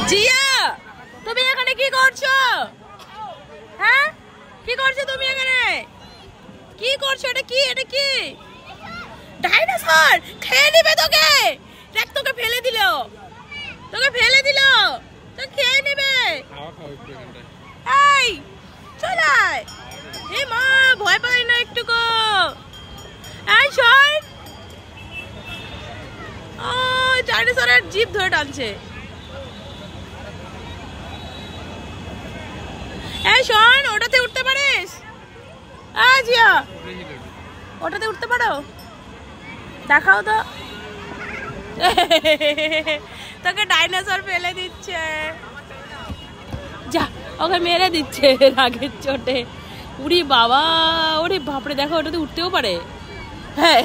জিয়া তুমি এখানে কি করছো? হ্যাঁ কি করছো তুমি এখানে? কি করছো? এটা কি? এটা কি? ডাইনোসর খেয়ে নেবে তোকে। দেখ তোকে ফেলে দিল, তোকে ফেলে দিল, তোকে খেয়ে নেবে। এই চল আয়। এ মা ভয় পাই না একটুকু। এই শোন, ও ডাইনোসরের জিভ ধরে টানছে। এই শোন, ওটাতে উঠতে পারিস? জিয়া ওটাতে উঠতে পারো? দেখাও তো। তোকে ডাইনোসর ফেলে দিচ্ছে, যা ওকে মেরে দিচ্ছে রাগের চোটে। উড়ি বাবা, ওরে বাপরে, দেখো ওটাতে উঠতেও পারে। হ্যাঁ